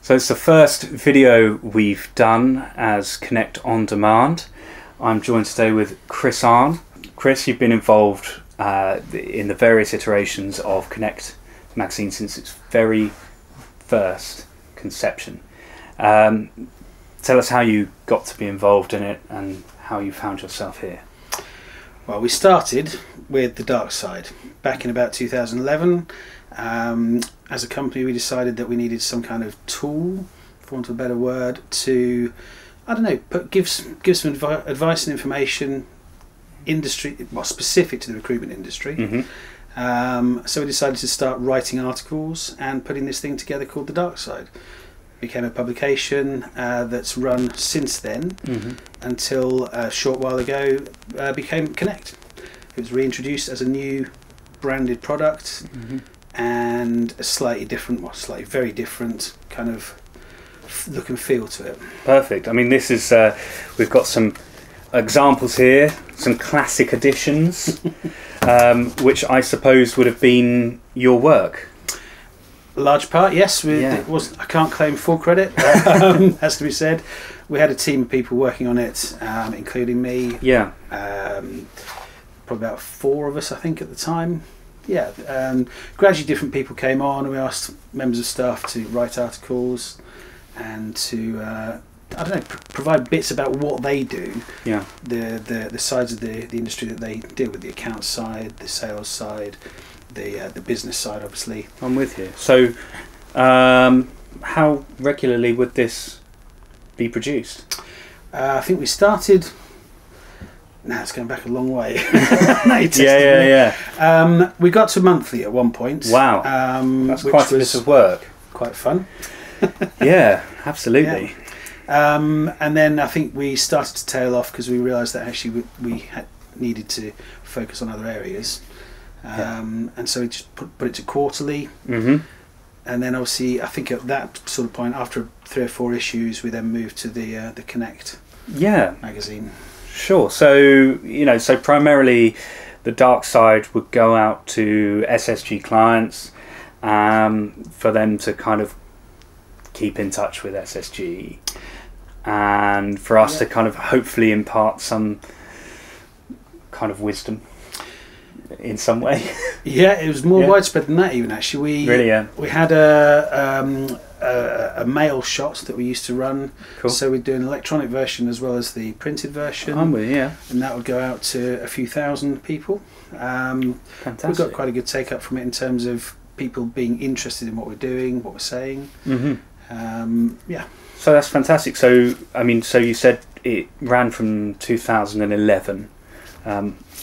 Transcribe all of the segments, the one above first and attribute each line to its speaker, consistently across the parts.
Speaker 1: So it's the first video we've done as Connect On Demand. I'm joined today with Chris Arn. Chris, you've been involved in the various iterations of Connect magazine since its very first conception. Tell us how you got to be involved in it and how you found yourself here.
Speaker 2: Well, we started with the dark side back in about 2011. As a company, we decided that we needed some kind of tool, for want of a better word, to, I don't know, give some advice and information, specific to the recruitment industry.
Speaker 1: Mm-hmm.
Speaker 2: So we decided to start writing articles and putting this thing together called The Dark Side. Became a publication that's run since then, until a short while ago became Connect. It was reintroduced as a new branded product, and a slightly different, very different kind of look and feel to it.
Speaker 1: Perfect. I mean, this is we've got some examples here, some classic editions, which I suppose would have been your work.
Speaker 2: A large part, yes. It was. I can't claim full credit. Has to be said. We had a team of people working on it, including me.
Speaker 1: Yeah.
Speaker 2: Probably about 4 of us, I think, at the time. Yeah. Gradually, different people came on, and we asked members of staff to write articles and to, I don't know, provide bits about what they do. Yeah. The sides of the industry that they deal with, the account side, the sales side, the business side, obviously.
Speaker 1: I'm with you. So, how regularly would this be produced?
Speaker 2: I think we started. Now it's going back a long way.
Speaker 1: Yeah.
Speaker 2: We got to monthly at one point.
Speaker 1: Wow, that's quite a bit of work.
Speaker 2: Quite fun.
Speaker 1: Yeah, absolutely.
Speaker 2: Yeah. And then I think we started to tail off because we realised that actually we needed to focus on other areas. And so we just put it to quarterly, and then obviously I think at that sort of point, after 3 or 4 issues, we then moved to the Connect magazine.
Speaker 1: Sure. So so primarily the dark side would go out to SSG clients, for them to kind of keep in touch with SSG, and for us to kind of hopefully impart some kind of wisdom in some way. Yeah,
Speaker 2: it was more widespread than that even, actually. We had a mail shot that we used to run. Cool. So we'd do an electronic version as well as the printed version.
Speaker 1: I'm with you, yeah.
Speaker 2: And that would go out to a few thousand people.
Speaker 1: Fantastic.
Speaker 2: We got quite a good take up from it in terms of people being interested in what we're doing, what we're saying.
Speaker 1: So that's fantastic. So I mean, so you said it ran from 2011.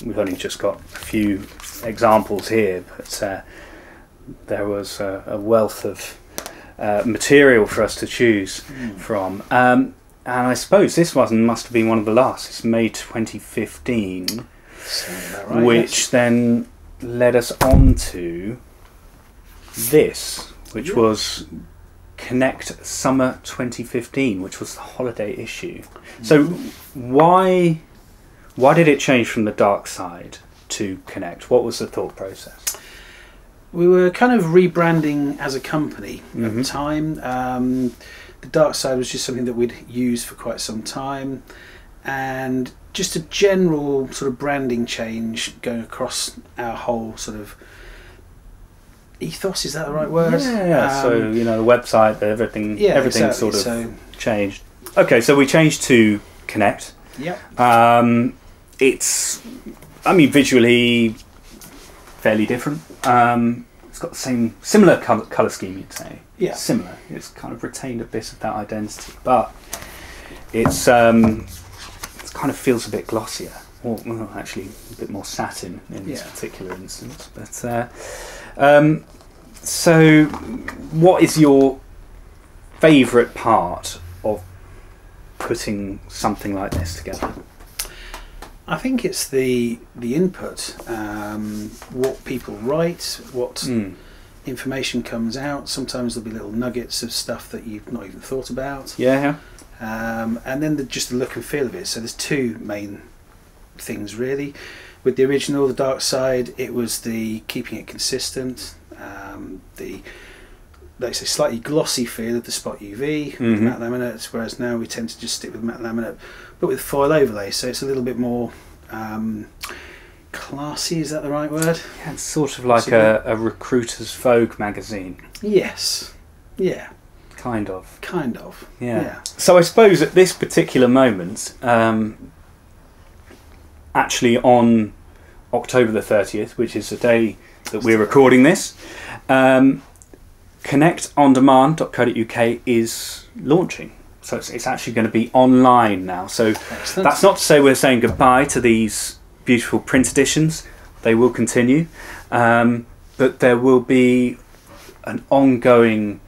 Speaker 1: We've only just got a few examples here, but there was a wealth of material for us to choose from. And I suppose this one must have been one of the last. It's May 2015, right, which then led us on to this, which was Connect Summer 2015, which was the holiday issue. So why did it change from the dark side to Connect? What was the thought process?
Speaker 2: We were kind of rebranding as a company at the time. The dark side was just something that we'd used for quite some time, and just a general sort of branding change going across our whole sort of ethos. Is that the right word?
Speaker 1: Yeah. So the website, everything exactly. Sort of changed. Okay, so we changed to Connect.
Speaker 2: Yeah.
Speaker 1: It's, I mean, visually fairly different. It's got the similar colour scheme, you'd say.
Speaker 2: Yeah.
Speaker 1: Similar. It's kind of retained a bit of that identity, but it's kind of feels a bit glossier. Or well, actually, a bit more satin in this particular instance. But so, what is your favourite part of putting something like this together?
Speaker 2: I think it's the input, what people write, what information comes out. Sometimes there'll be little nuggets of stuff that you've not even thought about.
Speaker 1: Yeah.
Speaker 2: And then just the look and feel of it. So there's 2 main things really. With the original, the dark side, it was the keeping it consistent, the like I say, slightly glossy feel of the spot UV with matte laminate, whereas now we tend to just stick with matte laminate, but with foil overlay, so it's a little bit more classy. Is that the right word?
Speaker 1: Yeah, it's sort of like a Recruiter's Vogue magazine.
Speaker 2: Yes. Yeah.
Speaker 1: Kind of.
Speaker 2: Yeah.
Speaker 1: So I suppose at this particular moment, actually on October the 30th, which is the day that we're recording this, connectondemand.co.uk is launching. So it's actually going to be online now. So
Speaker 2: Excellent.
Speaker 1: That's not to say we're saying goodbye to these beautiful print editions. They will continue. But there will be an ongoing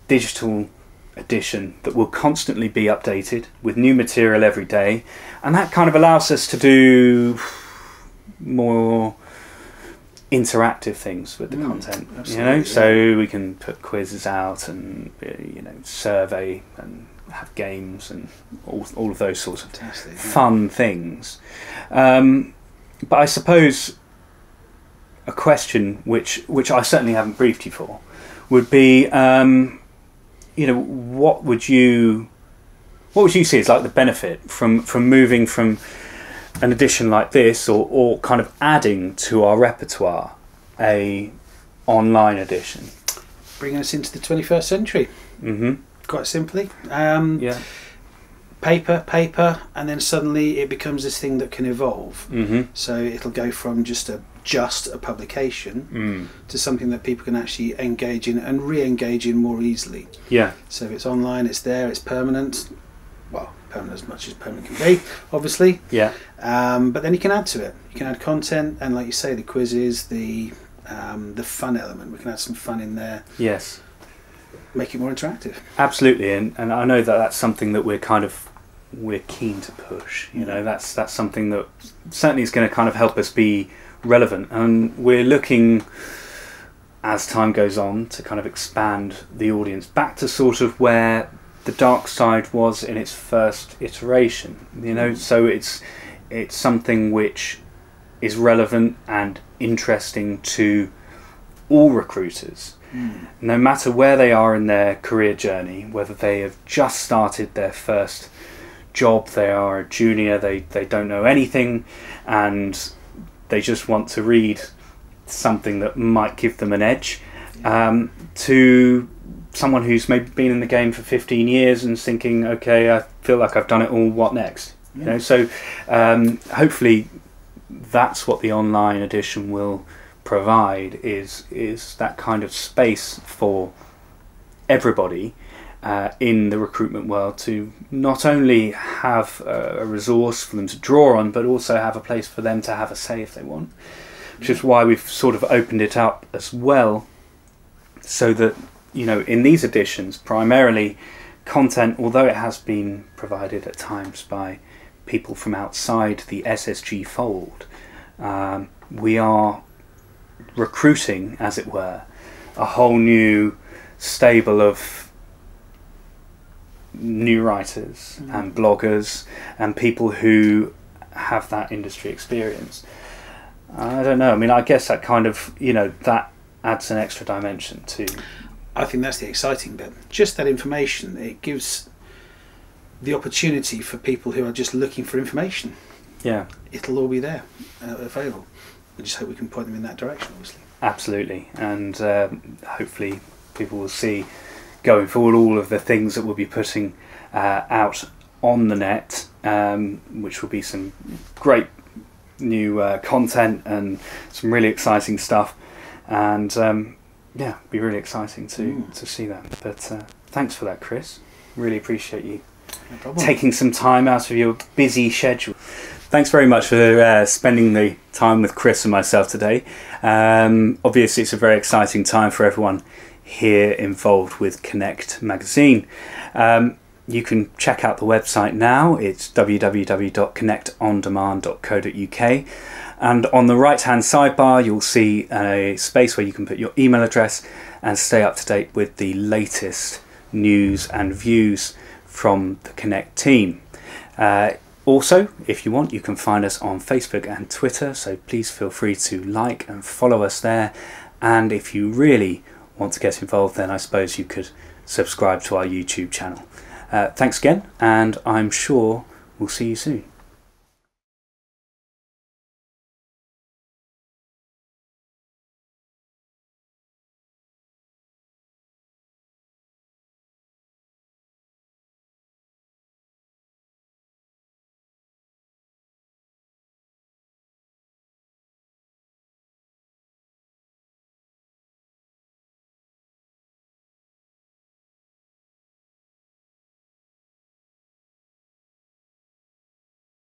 Speaker 1: digital edition that will constantly be updated with new material every day. And that kind of allows us to do more interactive things with the content, so we can put quizzes out and survey and have games and all of those sorts of fun things. But I suppose a question which I certainly haven't briefed you for would be, what would you see as like the benefit from moving from an edition like this, or kind of adding to our repertoire a online edition?
Speaker 2: Bringing us into the 21st century. Quite simply. Paper, and then suddenly it becomes this thing that can evolve. So it'll go from just a publication to something that people can actually engage in and re-engage in more easily. So if it's online, it's there, it's permanent. Well, permanent as much as permanent can be, obviously. But then you can add to it. You can add content, and like you say, the quizzes, the fun element. We can add some fun in there. Make it more interactive. Absolutely,
Speaker 1: and I know that's something that we're keen to push. That's something that certainly is going to kind of help us be relevant, and we're looking, as time goes on, to kind of expand the audience back to sort of where the dark side was in its first iteration. So it's something which is relevant and interesting to all recruiters, no matter where they are in their career journey, whether they have just started their first job, they are a junior, they don't know anything, and they just want to read something that might give them an edge, to someone who's maybe been in the game for 15 years and thinking, okay, I feel like I've done it all, what next? So hopefully that's what the online edition will provide, is that kind of space for everybody in the recruitment world to not only have a resource for them to draw on, but also have a place for them to have a say if they want, which is why we've sort of opened it up as well, so that in these editions, primarily content, although it has been provided at times by people from outside the SSG fold, we are recruiting, as it were, a whole new stable of new writers and bloggers and people who have that industry experience. I don't know, I mean, I guess that kind of, that adds an extra dimension to...
Speaker 2: I think that's the exciting bit. Just that information, it gives the opportunity for people who are just looking for information. It'll all be there, available. I just hope we can point them in that direction, obviously. Absolutely,
Speaker 1: and hopefully people will see going forward all of the things that we'll be putting out on the net, which will be some great new content and some really exciting stuff, and be really exciting to see that. But thanks for that, Chris. Really appreciate you taking some time out of your busy schedule. Thanks very much for spending the time with Chris and myself today. Obviously it's a very exciting time for everyone here involved with Connect magazine. You can check out the website now. It's www.connectondemand.co.uk, and on the right hand sidebar you'll see a space where you can put your email address and stay up to date with the latest news and views from the Connect team. Also, if you want, you can find us on Facebook and Twitter, so please feel free to like and follow us there. And if you really want to get involved, then I suppose you could subscribe to our YouTube channel. Thanks again, and I'm sure we'll see you soon.